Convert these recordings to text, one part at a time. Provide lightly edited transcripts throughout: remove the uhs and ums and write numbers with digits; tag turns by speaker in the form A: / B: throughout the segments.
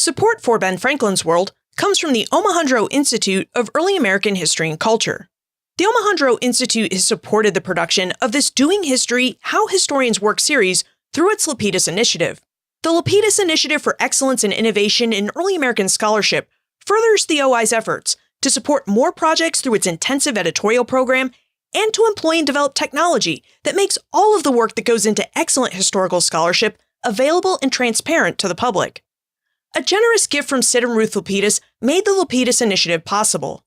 A: Support for Ben Franklin's World comes from the Omohundro Institute of Early American History and Culture. The Omohundro Institute has supported the production of this Doing History, How Historians Work series through its Lapidus Initiative. The Lapidus Initiative for Excellence and Innovation in Early American Scholarship furthers the OI's efforts to support more projects through its intensive editorial program and to employ and develop technology that makes all of the work that goes into excellent historical scholarship available and transparent to the public. A generous gift from Sid and Ruth Lapidus made the Lapidus Initiative possible.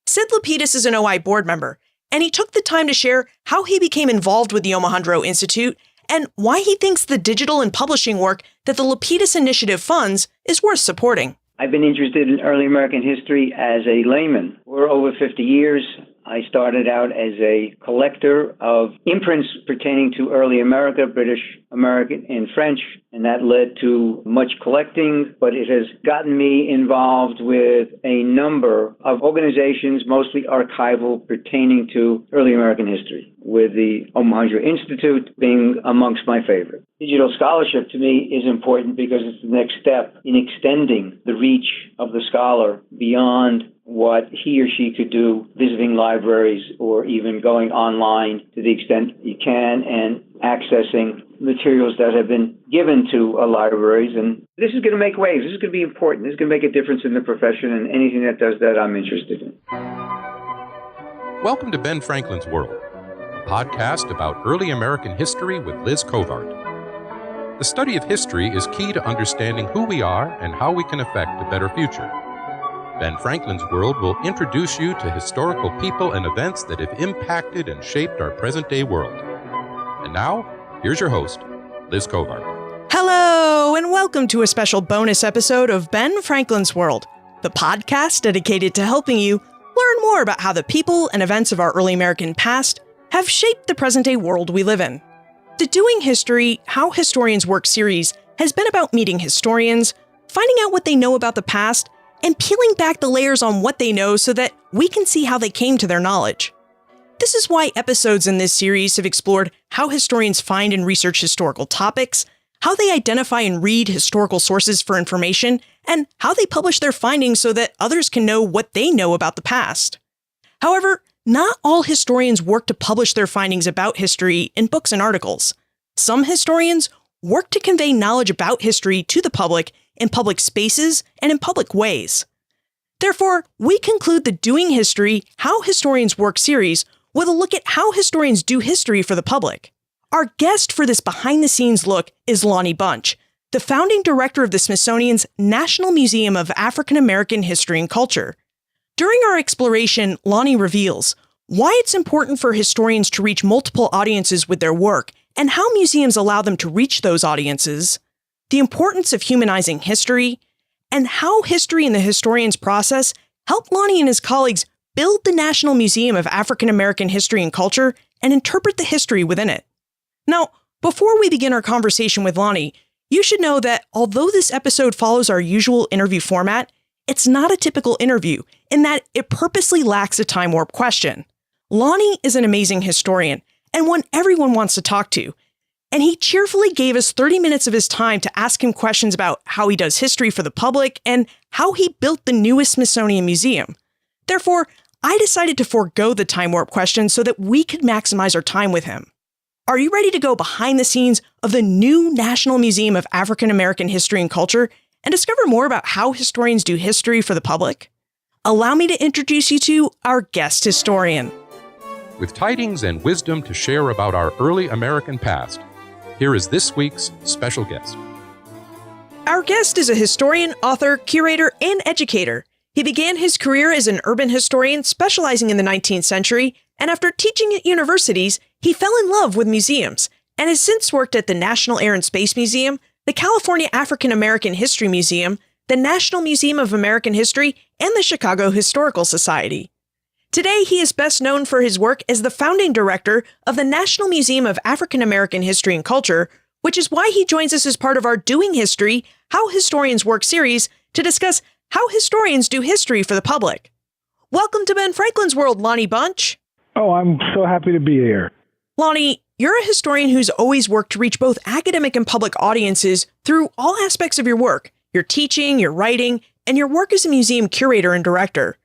A: Sid Lapidus is an OI board member, and he took the time to share how he became involved with the Omohundro Institute and why he thinks the digital and publishing work that the Lapidus Initiative funds is worth supporting.
B: I've been interested in early American history as a layman for over 50 years. I started out as a collector of imprints pertaining to early America, British, American, and French, and that led to much collecting, but it has gotten me involved with a number of organizations, mostly archival, pertaining to early American history, with the Omohundro Institute being amongst my favorites. Digital scholarship to me is important because it's the next step in extending the reach of the scholar beyond what he or she could do visiting libraries or even going online to the extent you can and accessing materials that have been given to libraries. And this is going to make waves. This is going to be important. This is going to make a difference in the profession, and anything that does that I'm interested in.
C: Welcome to Ben Franklin's World, a podcast about early American history with Liz Covart. The study of history is key to understanding who we are and how we can affect a better future. Ben Franklin's World will introduce you to historical people and events that have impacted and shaped our present-day world. And now, here's your host, Liz Covart.
A: Hello, and welcome to a special bonus episode of Ben Franklin's World, the podcast dedicated to helping you learn more about how the people and events of our early American past have shaped the present-day world we live in. The Doing History, How Historians Work series has been about meeting historians, finding out what they know about the past, and peeling back the layers on what they know so that we can see how they came to their knowledge. This is why episodes in this series have explored how historians find and research historical topics, how they identify and read historical sources for information, and how they publish their findings so that others can know what they know about the past. However, not all historians work to publish their findings about history in books and articles. Some historians work to convey knowledge about history to the public in public spaces and in public ways. Therefore, we conclude the Doing History, How Historians Work series with a look at how historians do history for the public. Our guest for this behind-the-scenes look is Lonnie Bunch, the founding director of the Smithsonian's National Museum of African American History and Culture. During our exploration, Lonnie reveals why it's important for historians to reach multiple audiences with their work and how museums allow them to reach those audiences, the importance of humanizing history, and how history and the historian's process helped Lonnie and his colleagues build the National Museum of African American History and Culture and interpret the history within it. Now, before we begin our conversation with Lonnie, you should know that although this episode follows our usual interview format, it's not a typical interview in that it purposely lacks a time warp question. Lonnie is an amazing historian and one everyone wants to talk to, and he cheerfully gave us 30 minutes of his time to ask him questions about how he does history for the public and how he built the newest Smithsonian Museum. Therefore, I decided to forego the time warp question so that we could maximize our time with him. Are you ready to go behind the scenes of the new National Museum of African American History and Culture and discover more about how historians do history for the public? Allow me to introduce you to our guest historian.
C: With tidings and wisdom to share about our early American past, here is this week's special guest.
A: Our guest is a historian, author, curator, and educator. He began his career as an urban historian specializing in the 19th century, and after teaching at universities, he fell in love with museums and has since worked at the National Air and Space Museum, the California African American History Museum, the National Museum of American History, and the Chicago Historical Society. Today, he is best known for his work as the founding director of the National Museum of African American History and Culture, which is why he joins us as part of our Doing History, How Historians Work series to discuss how historians do history for the public. Welcome to Ben Franklin's World, Lonnie Bunch.
D: Oh, I'm so happy to be here.
A: Lonnie, you're a historian who's always worked to reach both academic and public audiences through all aspects of your work, your teaching, your writing, and your work as a museum curator and director.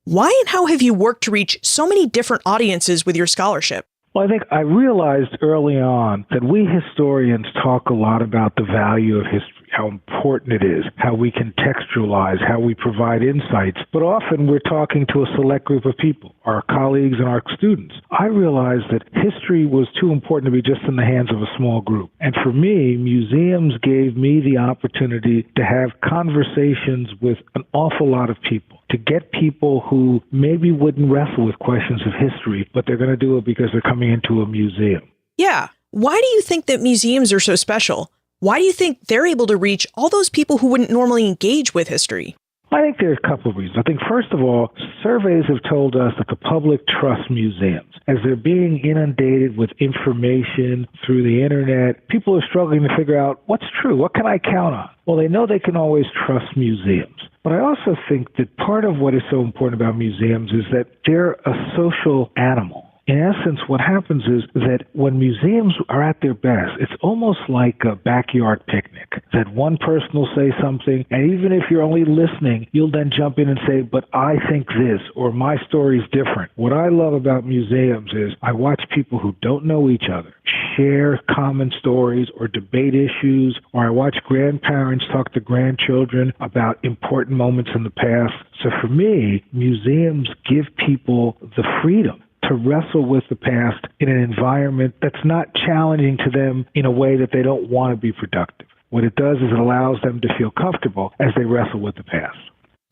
A: Why and how have you worked to reach so many different audiences with your scholarship?
D: Well, I think I realized early on that we historians talk a lot about the value of history, how important it is, how we contextualize, how we provide insights, but often we're talking to a select group of people, our colleagues and our students. I realized that history was too important to be just in the hands of a small group. And for me, museums gave me the opportunity to have conversations with an awful lot of people, to get people who maybe wouldn't wrestle with questions of history, but they're going to do it because they're coming into a museum.
A: Yeah. Why do you think that museums are so special? Why do you think they're able to reach all those people who wouldn't normally engage with history?
D: I think there are a couple of reasons. I think, first of all, surveys have told us that the public trusts museums. As they're being inundated with information through the internet, people are struggling to figure out what's true, what can I count on? Well, they know they can always trust museums. But I also think that part of what is so important about museums is that they're a social animal. In essence, what happens is that when museums are at their best, it's almost like a backyard picnic, that one person will say something, and even if you're only listening, you'll then jump in and say, but I think this, or my story's different. What I love about museums is I watch people who don't know each other share common stories or debate issues, or I watch grandparents talk to grandchildren about important moments in the past. So for me, museums give people the freedom to wrestle with the past in an environment that's not challenging to them in a way that they don't want to be productive. What it does is it allows them to feel comfortable as they wrestle with the past.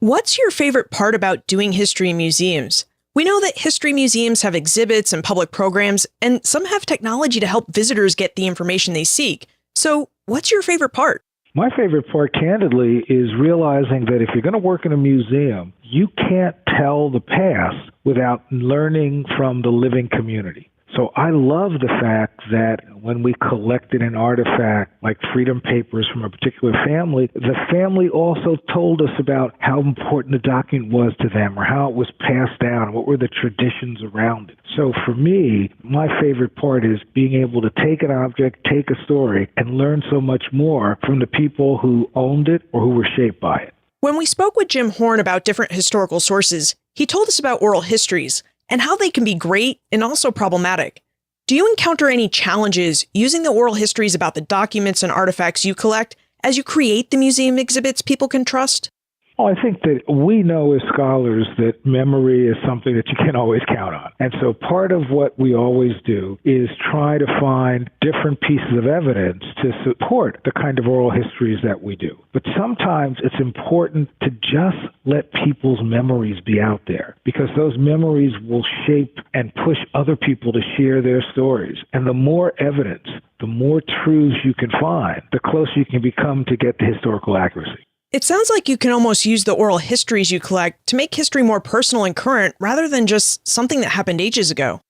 A: What's your favorite part about doing history in museums? We know that history museums have exhibits and public programs, and some have technology to help visitors get the information they seek. So what's your favorite part?
D: My favorite part, candidly, is realizing that if you're going to work in a museum, you can't tell the past without learning from the living community. So I love the fact that when we collected an artifact like freedom papers from a particular family, the family also told us about how important the document was to them or how it was passed down, what were the traditions around it. So for me, my favorite part is being able to take an object, take a story, and learn so much more from the people who owned it or who were shaped by it.
A: When we spoke with Jim Horn about different historical sources, he told us about oral histories and how they can be great and also problematic. Do you encounter any challenges using the oral histories about the documents and artifacts you collect as you create the museum exhibits people can trust?
D: Well, I think that we know as scholars that memory is something that you can't always count on. And so part of what we always do is try to find different pieces of evidence to support the kind of oral histories that we do. But sometimes it's important to just let people's memories be out there, because those memories will shape and push other people to share their stories. And the more evidence, the more truths you can find, the closer you can become to get the historical accuracy.
A: It sounds like you can almost use the oral histories you collect to make history more personal and current rather than just something that happened ages ago.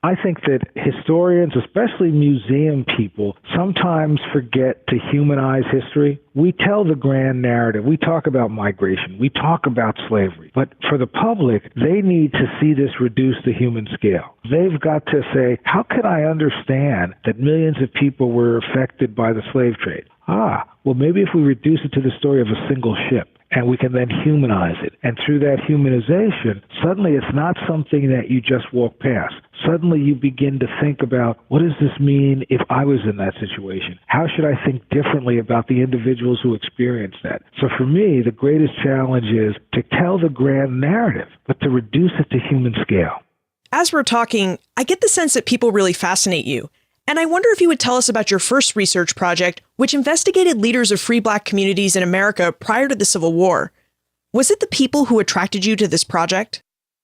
D: I think that historians, especially museum people, sometimes forget to humanize history. We tell the grand narrative. We talk about migration. We talk about slavery. But for the public, they need to see this reduced to human scale. They've got to say, how can I understand that millions of people were affected by the slave trade? Well, maybe if we reduce it to the story of a single ship, and we can then humanize it. And through that humanization, suddenly it's not something that you just walk past. Suddenly you begin to think about, what does this mean if I was in that situation? How should I think differently about the individuals who experienced that? So for me, the greatest challenge is to tell the grand narrative, but to reduce it to human scale.
A: As we're talking, I get the sense that people really fascinate you. And I wonder if you would tell us about your first research project, which investigated leaders of free Black communities in America prior to the Civil War. Was it the people who attracted you to this project?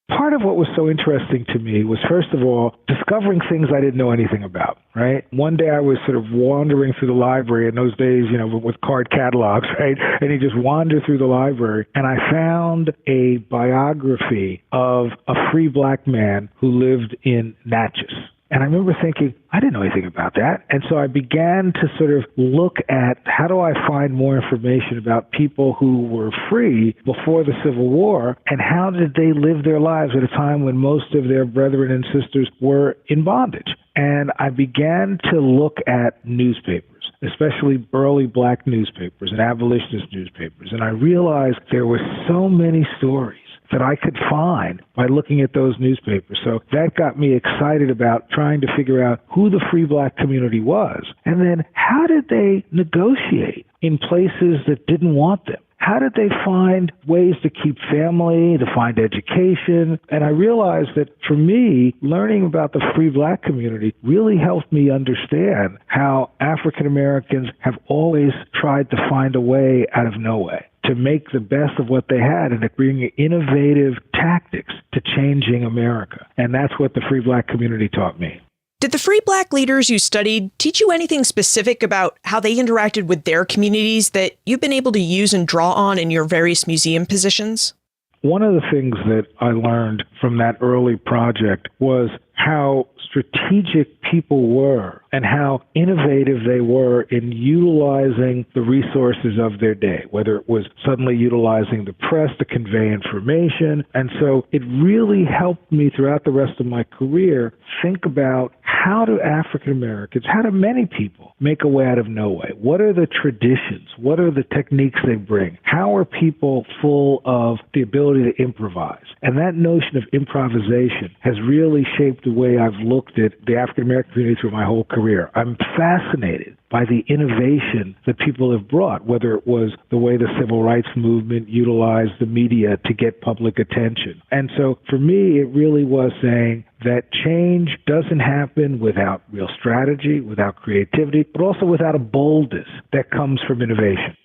D: Part of what was so interesting to me was, first of all, discovering things I didn't know anything about, right? One day I was sort of wandering through the library in those days, with card catalogs, right? And you just wander through the library, and I found a biography of a free Black man who lived in Natchez. And I remember thinking, I didn't know anything about that. And so I began to sort of look at, how do I find more information about people who were free before the Civil War, and how did they live their lives at a time when most of their brethren and sisters were in bondage? And I began to look at newspapers, especially early black newspapers and abolitionist newspapers. And I realized there were so many stories that I could find by looking at those newspapers. So that got me excited about trying to figure out who the free black community was. And then how did they negotiate in places that didn't want them? How did they find ways to keep family, to find education? And I realized that for me, learning about the free black community really helped me understand how African Americans have always tried to find a way out of no way, to make the best of what they had and to bring innovative tactics to changing America. And that's what the free black community taught me.
A: Did the free black leaders you studied teach you anything specific about how they interacted with their communities that you've been able to use and draw on in your various museum positions?
D: One of the things that I learned from that early project was how strategic people were and how innovative they were in utilizing the resources of their day, whether it was suddenly utilizing the press to convey information. And so it really helped me throughout the rest of my career think about how do African Americans, how do many people make a way out of no way? What are the traditions? What are the techniques they bring? How are people full of the ability to improvise? And that notion of improvisation has really shaped the way I've looked at the African American community through my whole career. I'm fascinated by the innovation that people have brought, whether it was the way the civil rights movement utilized the media to get public attention. And so for me, it really was saying that change doesn't happen without real strategy, without creativity, but also without a boldness that comes from innovation.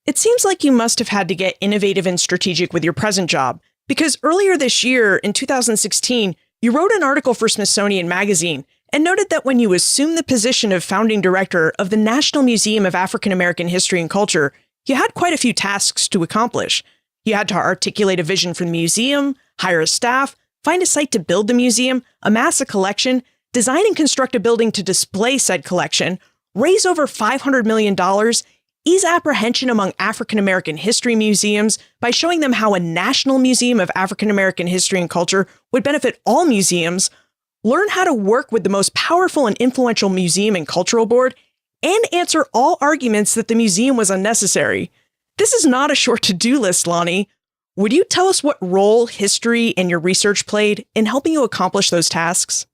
A: It seems like you must have had to get innovative and strategic with your present job, because earlier this year, in 2016, you wrote an article for Smithsonian magazine and noted that when you assumed the position of founding director of the National Museum of African American History and Culture, you had quite a few tasks to accomplish. You had to articulate a vision for the museum, hire a staff, find a site to build the museum, amass a collection, design and construct a building to display said collection, raise over $500 million, ease apprehension among African American history museums by showing them how a National Museum of African American History and Culture would benefit all museums, learn how to work with the most powerful and influential museum and cultural board, and answer all arguments that the museum was unnecessary. This is not a short to-do list, Lonnie. Would you tell us what role history and your research played in helping you accomplish those tasks?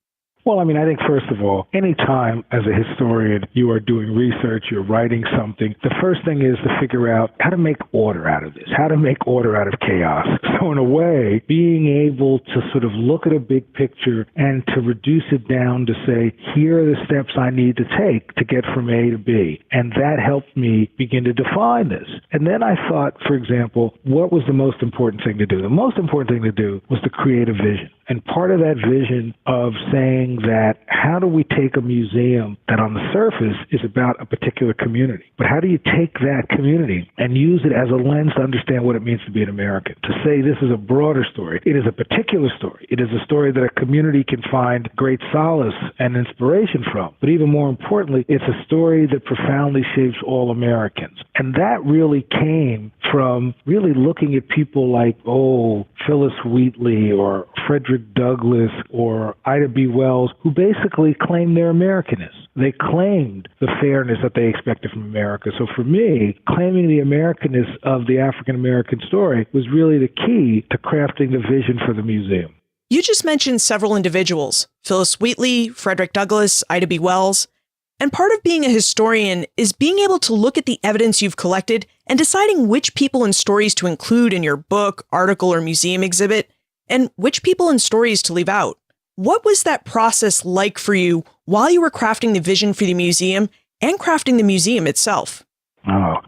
D: Well, I think first of all, anytime as a historian you are doing research, you're writing something, the first thing is to figure out how to make order out of this, how to make order out of chaos. So in a way, being able to sort of look at a big picture and to reduce it down to say, here are the steps I need to take to get from A to B. And that helped me begin to define this. And then I thought, for example, what was the most important thing to do? The most important thing to do was to create a vision. And part of that vision of saying that how do we take a museum that on the surface is about a particular community, but how do you take that community and use it as a lens to understand what it means to be an American? To say this is a broader story. It is a particular story. It is a story that a community can find great solace and inspiration from. But even more importantly, it's a story that profoundly shapes all Americans. And that really came from really looking at people like, Phyllis Wheatley or Frederick Douglass or Ida B. Wells, who basically claimed their Americanness. They claimed the fairness that they expected from America. So for me, claiming the Americanness of the African American story was really the key to crafting the vision for the museum.
A: You just mentioned several individuals, Phyllis Wheatley, Frederick Douglass, Ida B. Wells. And part of being a historian is being able to look at the evidence you've collected and deciding which people and stories to include in your book, article, or museum exhibit, and which people and stories to leave out. What was that process like for you while you were crafting the vision for the museum and crafting the museum itself?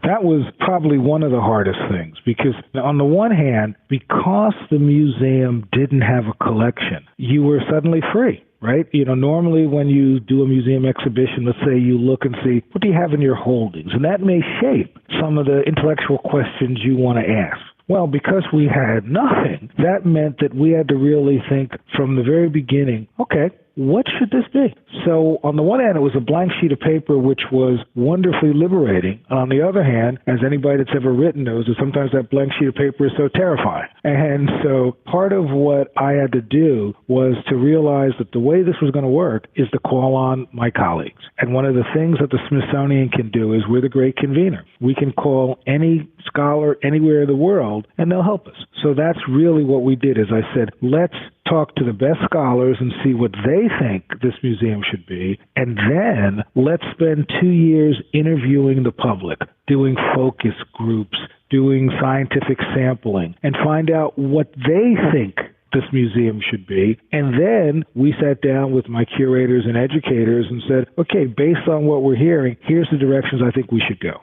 D: That was probably one of the hardest things because on the one hand, because the museum didn't have a collection, you were suddenly free. Right? Normally when you do a museum exhibition, let's say you look and see, what do you have in your holdings? And that may shape some of the intellectual questions you want to ask. Well, because we had nothing, that meant that we had to really think from the very beginning, okay, what should this be? So on the one hand, it was a blank sheet of paper, which was wonderfully liberating. And on the other hand, as anybody that's ever written knows, that sometimes that blank sheet of paper is so terrifying. And so part of what I had to do was to realize that the way this was going to work is to call on my colleagues. And one of the things that the Smithsonian can do is we're the great convener. We can call any scholar anywhere in the world, and they'll help us. So that's really what we did, is I said, let's talk to the best scholars and see what they think this museum should be, and then let's spend 2 years interviewing the public, doing focus groups, doing scientific sampling, and find out what they think this museum should be. And then we sat down with my curators and educators and said, okay, based on what we're hearing, here's the directions I think we should go.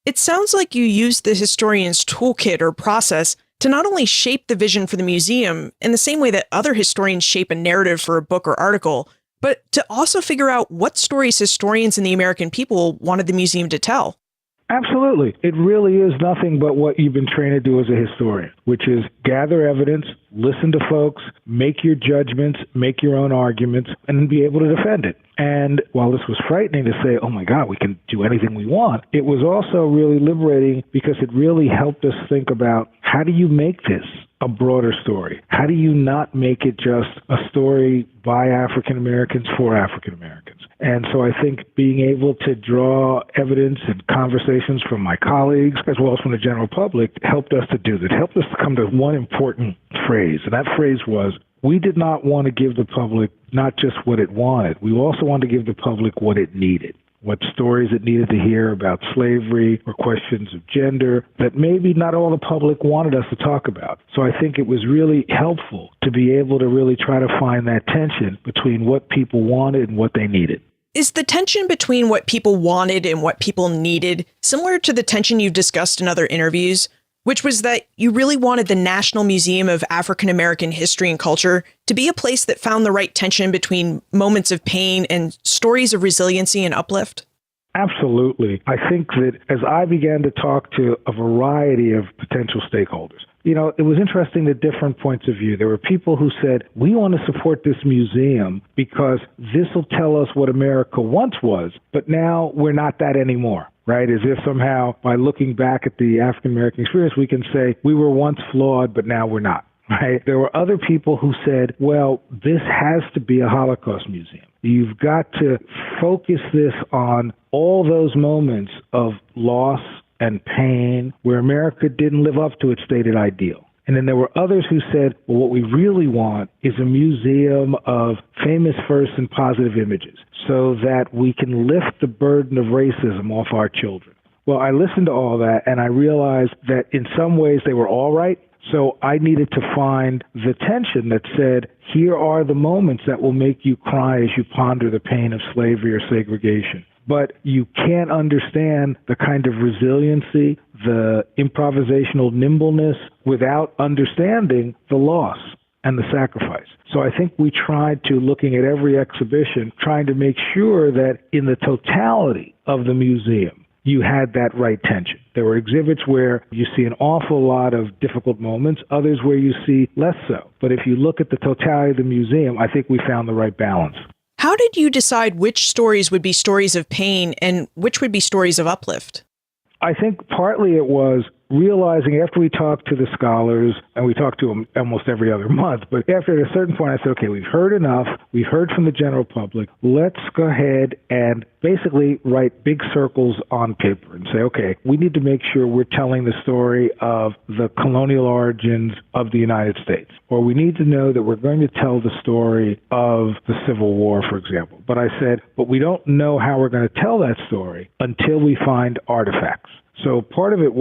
A: It sounds like you used the historian's toolkit or process to not only shape the vision for the museum in the same way that other historians shape a narrative for a book or article, but to also figure out what stories historians and the American people wanted the museum to tell.
D: Absolutely. It really is nothing but what you've been trained to do as a historian, which is gather evidence, listen to folks, make your judgments, make your own arguments, and be able to defend it. And while this was frightening to say, oh my God, we can do anything we want, it was also really liberating because it really helped us think about how do you make this a broader story? How do you not make it just a story by African Americans for African Americans? And so I think being able to draw evidence and conversations from my colleagues as well as from the general public helped us to do that, helped us to come to one important phrase. And that phrase was, we did not want to give the public not just what it wanted. We also wanted to give the public what it needed. What stories it needed to hear about slavery or questions of gender that maybe not all the public wanted us to talk about. So I think it was really helpful to be able to really try to find that tension between what people wanted and what they needed.
A: Is the tension between what people wanted and what people needed similar to the tension you've discussed in other interviews, which was that you really wanted the National Museum of African American History and Culture to be a place that found the right tension between moments of pain and stories of resiliency and uplift?
D: Absolutely. I think that as I began to talk to a variety of potential stakeholders, it was interesting the different points of view. There were people who said, we want to support this museum because this will tell us what America once was, but now we're not that anymore. Right? As if somehow by looking back at the African American experience, we can say we were once flawed, but now we're not. Right? There were other people who said, well, this has to be a Holocaust museum. You've got to focus this on all those moments of loss and pain where America didn't live up to its stated ideal. And then there were others who said, well, what we really want is a museum of famous first and positive images so that we can lift the burden of racism off our children. Well, I listened to all that and I realized that in some ways they were all right. So I needed to find the tension that said, here are the moments that will make you cry as you ponder the pain of slavery or segregation. But you can't understand the kind of resiliency, the improvisational nimbleness without understanding the loss and the sacrifice. So I think we tried to, looking at every exhibition, trying to make sure that in the totality of the museum, you had that right tension. There were exhibits where you see an awful lot of difficult moments, others where you see less so. But if you look at the totality of the museum, I think we found the right balance.
A: How did you decide which stories would be stories of pain and which would be stories of uplift?
D: I think partly it was realizing after we talked to the scholars, and we talked to them almost every other month, but after a certain point I said, okay, we've heard enough, we've heard from the general public, let's go ahead and basically write big circles on paper and say, okay, we need to make sure we're telling the story of the colonial origins of the United States. Or we need to know that we're going to tell the story of the Civil War, for example. But I said, but we don't know how we're going to tell that story until we find artifacts. So part of it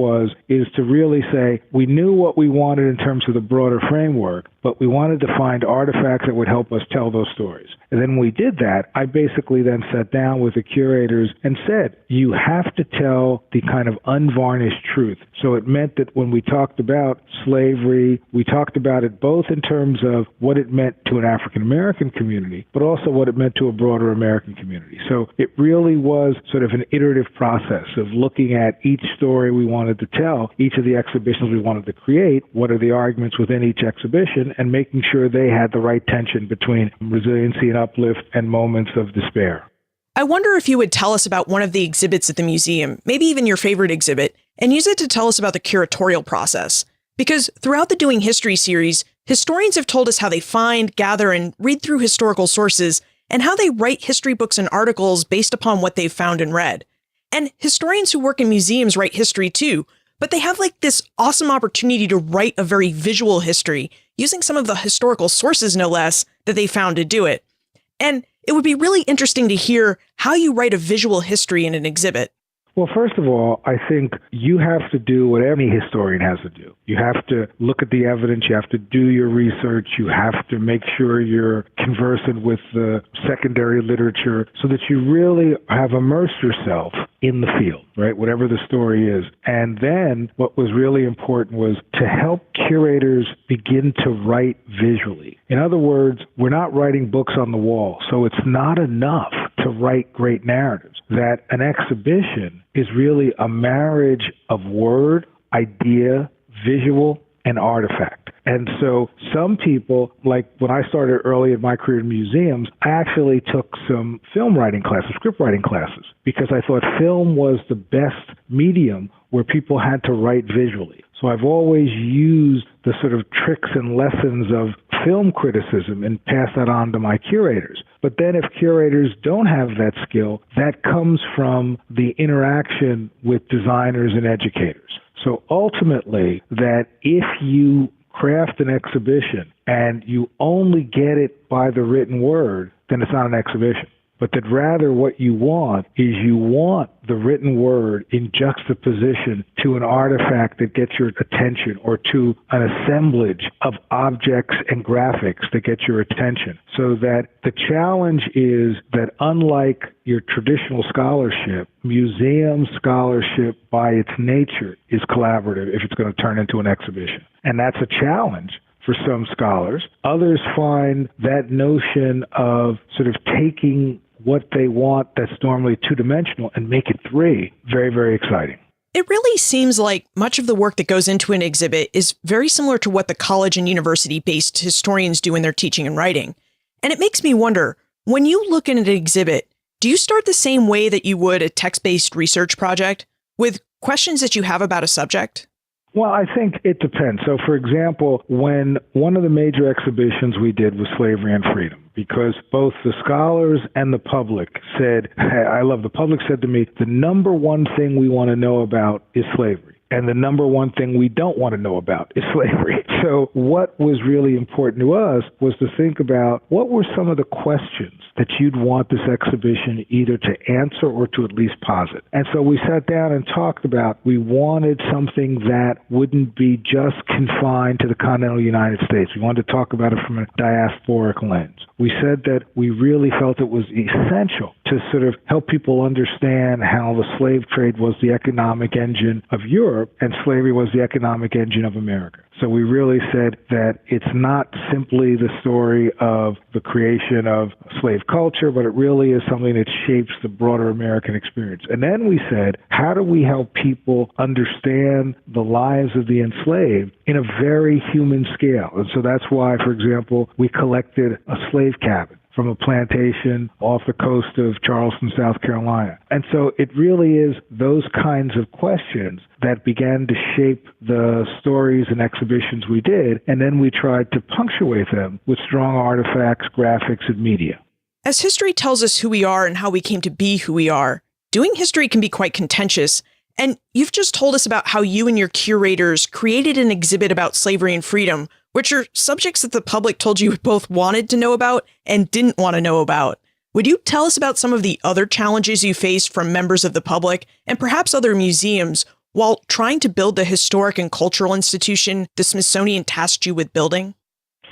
D: is to really say we knew what we wanted in terms of the broader framework, but we wanted to find artifacts that would help us tell those stories. And then when we did that, I basically then sat down with the curators and said, you have to tell the kind of unvarnished truth. So it meant that when we talked about slavery, we talked about it both in terms of what it meant to an African American community, but also what it meant to a broader American community. So it really was sort of an iterative process of looking at each story we wanted to tell, each of the exhibitions we wanted to create, what are the arguments within each exhibition, and making sure they had the right tension between resiliency and uplift and moments of despair.
A: I wonder if you would tell us about one of the exhibits at the museum, maybe even your favorite exhibit, and use it to tell us about the curatorial process. Because throughout the Doing History series, historians have told us how they find, gather, and read through historical sources, and how they write history books and articles based upon what they've found and read. And historians who work in museums write history too, but they have like this awesome opportunity to write a very visual history, using some of the historical sources, no less, that they found to do it. And it would be really interesting to hear how you write a visual history in an exhibit.
D: Well, first of all, I think you have to do what any historian has to do. You have to look at the evidence, you have to do your research, you have to make sure you're conversant with the secondary literature so that you really have immersed yourself in the field, right? Whatever the story is. And then what was really important was to help curators begin to write visually. In other words, we're not writing books on the wall, so it's not enough to write great narratives. That an exhibition is really a marriage of word, idea, visual, and artifact. And so some people, like when I started early in my career in museums, I actually took some film writing classes, script writing classes, because I thought film was the best medium where people had to write visually. So I've always used the sort of tricks and lessons of film criticism and pass that on to my curators. But then if curators don't have that skill, that comes from the interaction with designers and educators. So ultimately, that if you craft an exhibition and you only get it by the written word, then it's not an exhibition. But that rather what you want is you want the written word in juxtaposition to an artifact that gets your attention or to an assemblage of objects and graphics that get your attention. So that the challenge is that unlike your traditional scholarship, museum scholarship by its nature is collaborative if it's going to turn into an exhibition. And that's a challenge for some scholars. Others find that notion of sort of taking what they want that's normally two-dimensional and make it three very, very exciting.
A: It really seems like much of the work that goes into an exhibit is very similar to what the college and university-based historians do in their teaching and writing. And it makes me wonder, when you look at an exhibit, do you start the same way that you would a text-based research project, with questions that you have about a subject?
D: Well, I think it depends. So, for example, when one of the major exhibitions we did was Slavery and Freedom, because both the scholars and the public said, the public said to me, the number one thing we want to know about is slavery. And the number one thing we don't want to know about is slavery. So what was really important to us was to think about what were some of the questions that you'd want this exhibition either to answer or to at least posit. And so we sat down and talked about we wanted something that wouldn't be just confined to the continental United States. We wanted to talk about it from a diasporic lens. We said that we really felt it was essential to sort of help people understand how the slave trade was the economic engine of Europe and slavery was the economic engine of America. So we really said that it's not simply the story of the creation of slave culture, but it really is something that shapes the broader American experience. And then we said, how do we help people understand the lives of the enslaved in a very human scale? And so that's why, for example, we collected a slave cabin from a plantation off the coast of Charleston, South Carolina. And so it really is those kinds of questions that began to shape the stories and exhibitions we did, and then we tried to punctuate them with strong artifacts, graphics, and media.
A: As history tells us who we are and how we came to be who we are, doing history can be quite contentious. And you've just told us about how you and your curators created an exhibit about slavery and freedom, which are subjects that the public told you both wanted to know about and didn't want to know about. Would you tell us about some of the other challenges you faced from members of the public and perhaps other museums while trying to build the historic and cultural institution the Smithsonian tasked you with building?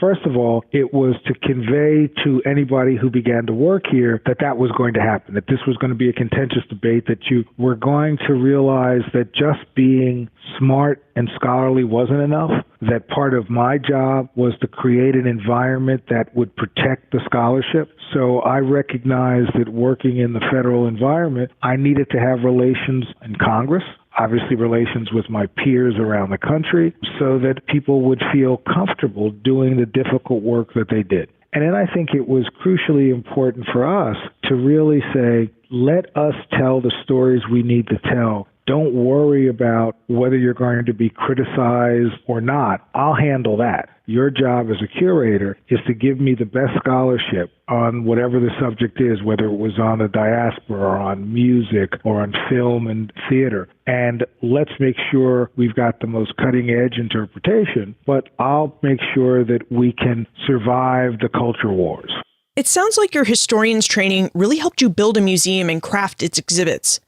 D: First of all, it was to convey to anybody who began to work here that that was going to happen, that this was going to be a contentious debate, that you were going to realize that just being smart and scholarly wasn't enough, that part of my job was to create an environment that would protect the scholarship. So I recognized that working in the federal environment, I needed to have relations in Congress. obviously relations with my peers around the country, so that people would feel comfortable doing the difficult work that they did. And then I think it was crucially important for us to really say, let us tell the stories we need to tell. Don't worry about whether you're going to be criticized or not. I'll handle that. Your job as a curator is to give me the best scholarship on whatever the subject is, whether it was on the diaspora or on music or on film and theater. And let's make sure we've got the most cutting-edge interpretation, but I'll make sure that we can survive the culture wars.
A: It sounds like your historian's training really helped you build a museum and craft its exhibits.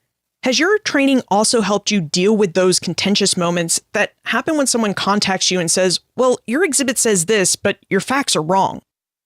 A: Has your training also helped you deal with those contentious moments that happen when someone contacts you and says, well, your exhibit says this, but your facts are wrong?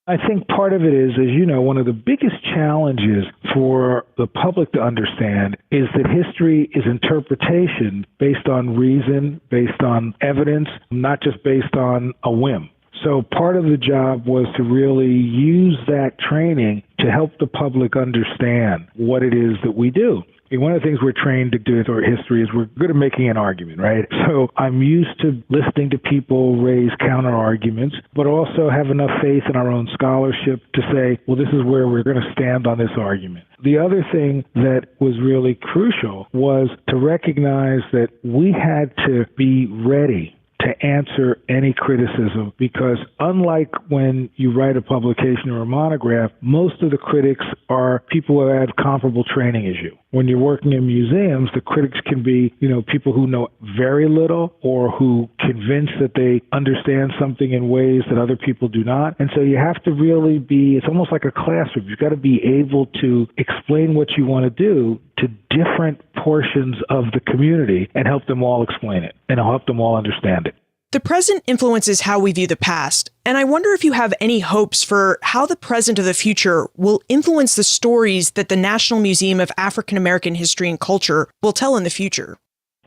D: I think part of it is, as you know, one of the biggest challenges for the public to understand is that history is interpretation based on reason, based on evidence, not just based on a whim. So part of the job was to really use that training to help the public understand what it is that we do. And one of the things we're trained to do with our history is we're good at making an argument, right? So I'm used to listening to people raise counter arguments, but also have enough faith in our own scholarship to say, well, this is where we're going to stand on this argument. The other thing that was really crucial was to recognize that we had to be ready to answer any criticism, because unlike when you write a publication or a monograph, most of the critics are people who have comparable training as you. When you're working in museums, the critics can be, people who know very little or who convince that they understand something in ways that other people do not. And so you have to really it's almost like a classroom. You've got to be able to explain what you want to do to different portions of the community and help them all explain it and help them all understand it.
A: The present influences how we view the past, and I wonder if you have any hopes for how the present of the future will influence the stories that the National Museum of African American History and Culture will tell in the future.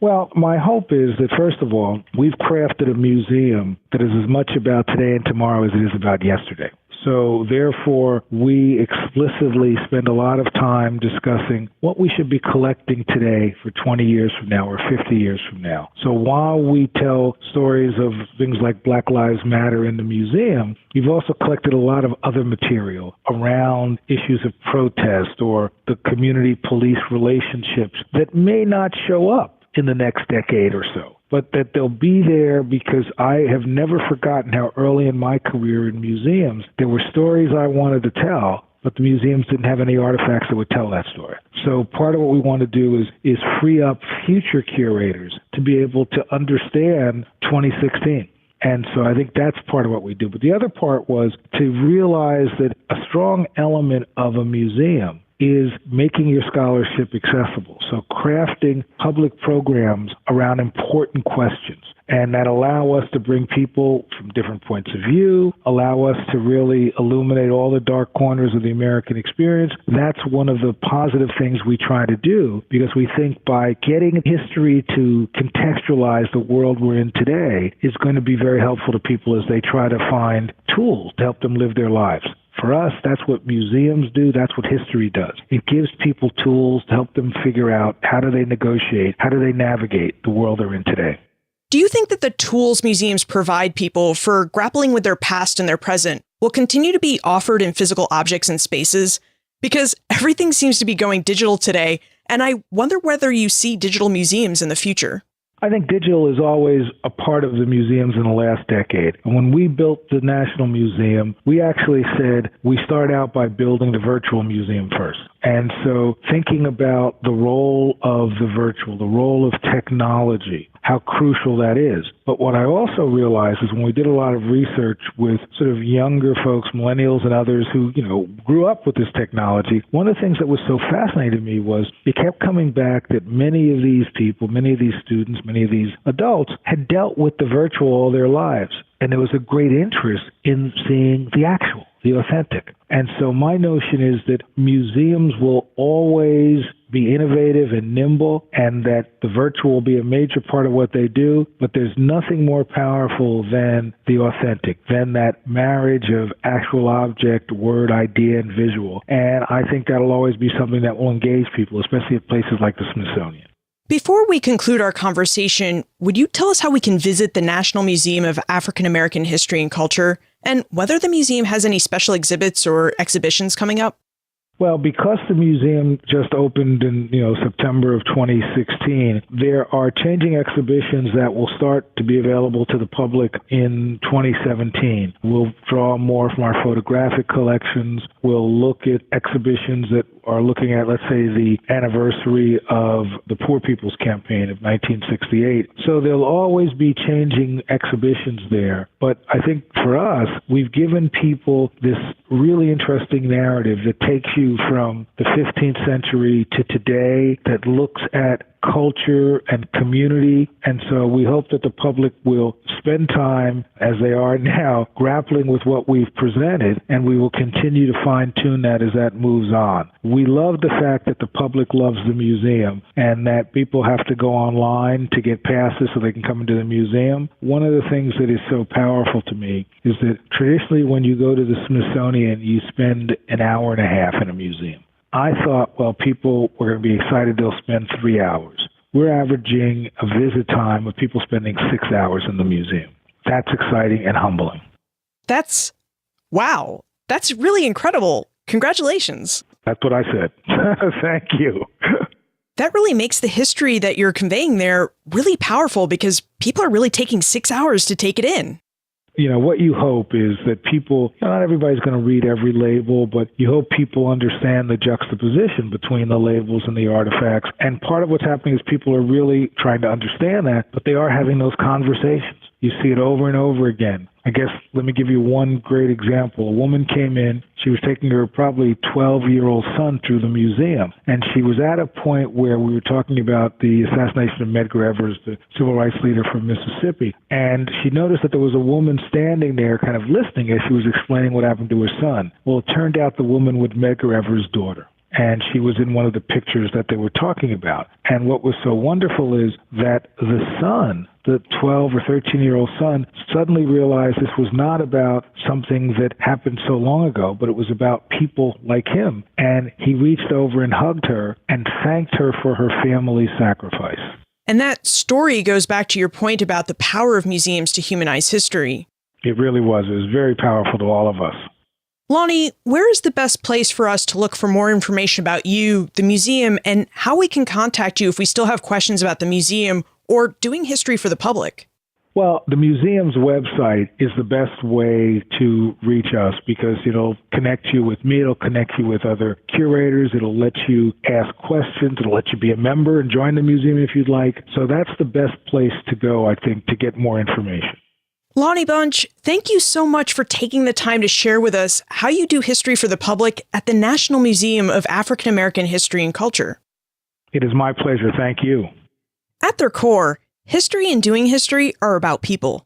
D: Well, my hope is that, first of all, we've crafted a museum that is as much about today and tomorrow as it is about yesterday. So therefore, we explicitly spend a lot of time discussing what we should be collecting today for 20 years from now or 50 years from now. So while we tell stories of things like Black Lives Matter in the museum, you've also collected a lot of other material around issues of protest or the community police relationships that may not show up in the next decade or so, but that they'll be there because I have never forgotten how early in my career in museums, there were stories I wanted to tell, but the museums didn't have any artifacts that would tell that story. So part of what we want to do is free up future curators to be able to understand 2016. And so I think that's part of what we do. But the other part was to realize that a strong element of a museum is making your scholarship accessible. So crafting public programs around important questions and that allow us to bring people from different points of view, allow us to really illuminate all the dark corners of the American experience. That's one of the positive things we try to do, because we think by getting history to contextualize the world we're in today is going to be very helpful to people as they try to find tools to help them live their lives. For us, that's what museums do. That's what history does. It gives people tools to help them figure out how do they negotiate, how do they navigate the world they're in today.
A: Do you think that the tools museums provide people for grappling with their past and their present will continue to be offered in physical objects and spaces? Because everything seems to be going digital today, and I wonder whether you see digital museums in the future.
D: I think digital is always a part of the museums in the last decade. And when we built the National Museum, we actually said we start out by building the virtual museum first. And so thinking about the role of the virtual, the role of technology, how crucial that is. But what I also realized is when we did a lot of research with sort of younger folks, millennials and others who, grew up with this technology, one of the things that was so fascinating to me was it kept coming back that many of these people, many of these students, many of these adults had dealt with the virtual all their lives. And there was a great interest in seeing the actual, the authentic. And so my notion is that museums will always be innovative and nimble, and that the virtual will be a major part of what they do, but there's nothing more powerful than the authentic, than that marriage of actual object, word, idea, and visual. And I think that'll always be something that will engage people, especially at places like the Smithsonian.
A: Before we conclude our conversation, would you tell us how we can visit the National Museum of African American History and Culture, and whether the museum has any special exhibits or exhibitions coming up?
D: Well, because the museum just opened in, September of 2016, there are changing exhibitions that will start to be available to the public in 2017. We'll draw more from our photographic collections. We'll look at exhibitions that are looking at, let's say, the anniversary of the Poor People's Campaign of 1968. So there'll always be changing exhibitions there. But I think for us, we've given people this really interesting narrative that takes you from the 15th century to today, that looks at culture and community. And so we hope that the public will spend time, as they are now, grappling with what we've presented, and we will continue to fine-tune that as that moves on. We love the fact that the public loves the museum and that people have to go online to get passes so they can come into the museum. One of the things that is so powerful to me is that traditionally when you go to the Smithsonian, you spend an hour and a half in a museum. I thought, well, people were going to be excited they'll spend 3 hours. We're averaging a visit time of people spending 6 hours in the museum. That's exciting and humbling.
A: Wow. That's really incredible. Congratulations.
D: That's what I said. Thank you.
A: That really makes the history that you're conveying there really powerful because people are really taking 6 hours to take it in.
D: What you hope is that people, not everybody's going to read every label, but you hope people understand the juxtaposition between the labels and the artifacts. And part of what's happening is people are really trying to understand that, but they are having those conversations. You see it over and over again. I guess, let me give you one great example. A woman came in, she was taking her probably 12-year-old son through the museum, and she was at a point where we were talking about the assassination of Medgar Evers, the civil rights leader from Mississippi, and she noticed that there was a woman standing there kind of listening as she was explaining what happened to her son. Well, it turned out the woman was Medgar Evers' daughter, and she was in one of the pictures that they were talking about. And what was so wonderful is that the son, the 12 or 13-year-old son, suddenly realized this was not about something that happened so long ago, but it was about people like him. And he reached over and hugged her and thanked her for her family's sacrifice.
A: And that story goes back to your point about the power of museums to humanize history.
D: It really was. It was very powerful to all of us.
A: Lonnie, where is the best place for us to look for more information about you, the museum, and how we can contact you if we still have questions about the museum or doing history for the public?
D: Well, the museum's website is the best way to reach us because it'll connect you with me, it'll connect you with other curators, it'll let you ask questions, it'll let you be a member and join the museum if you'd like. So that's the best place to go, I think, to get more information.
A: Lonnie Bunch, thank you so much for taking the time to share with us how you do history for the public at the National Museum of African American History and Culture.
D: It is my pleasure. Thank you.
A: At their core, history and doing history are about people.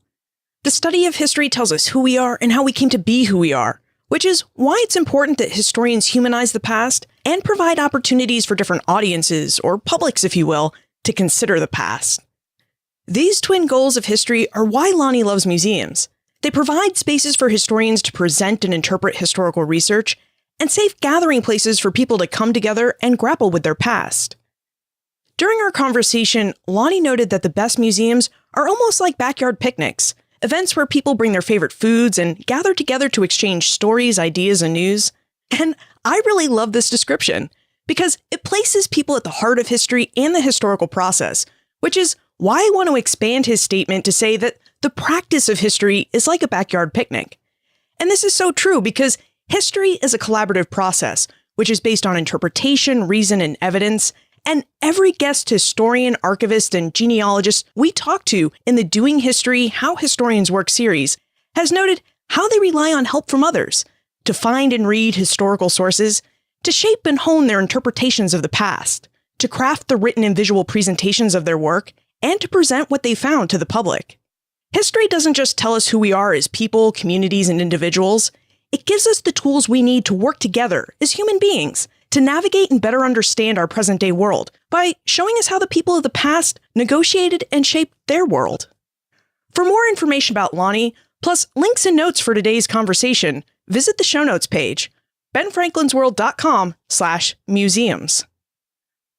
A: The study of history tells us who we are and how we came to be who we are, which is why it's important that historians humanize the past and provide opportunities for different audiences, or publics if you will, to consider the past. These twin goals of history are why Lonnie loves museums. They provide spaces for historians to present and interpret historical research, and safe gathering places for people to come together and grapple with their past. During our conversation, Lonnie noted that the best museums are almost like backyard picnics, events where people bring their favorite foods and gather together to exchange stories, ideas, and news. And I really love this description, because it places people at the heart of history and the historical process, which is why I want to expand his statement to say that the practice of history is like a backyard picnic. And this is so true because history is a collaborative process, which is based on interpretation, reason, and evidence. And every guest historian, archivist, and genealogist we talk to in the Doing History, How Historians Work series has noted how they rely on help from others to find and read historical sources, to shape and hone their interpretations of the past, to craft the written and visual presentations of their work, and to present what they found to the public. History doesn't just tell us who we are as people, communities, and individuals. It gives us the tools we need to work together as human beings to navigate and better understand our present-day world by showing us how the people of the past negotiated and shaped their world. For more information about Lonnie, plus links and notes for today's conversation, visit the show notes page, benfranklinsworld.com/museums.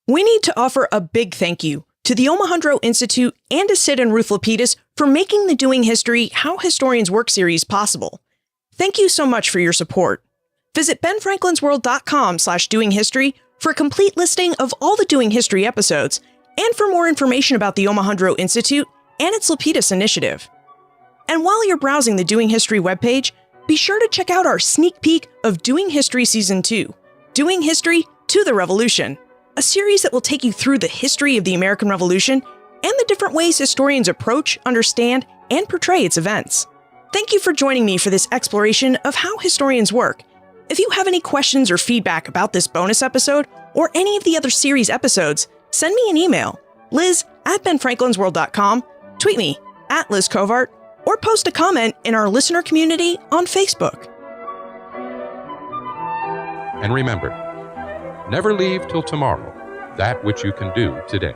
A: We need to offer a big thank you to the Omohundro Institute and to Sid and Ruth Lapidus for making the Doing History How Historians Work series possible. Thank you so much for your support. Visit benfranklinsworld.com/doinghistory for a complete listing of all the Doing History episodes and for more information about the Omohundro Institute and its Lapidus initiative. And while you're browsing the Doing History webpage, be sure to check out our sneak peek of Doing History Season 2, Doing History to the Revolution, a series that will take you through the history of the American Revolution and the different ways historians approach, understand, and portray its events. Thank you for joining me for this exploration of how historians work. If you have any questions or feedback about this bonus episode or any of the other series episodes, send me an email, liz@benfranklinsworld.com, tweet me @LizCovart, or post a comment in our listener community on Facebook.
C: And remember, never leave till tomorrow that which you can do today.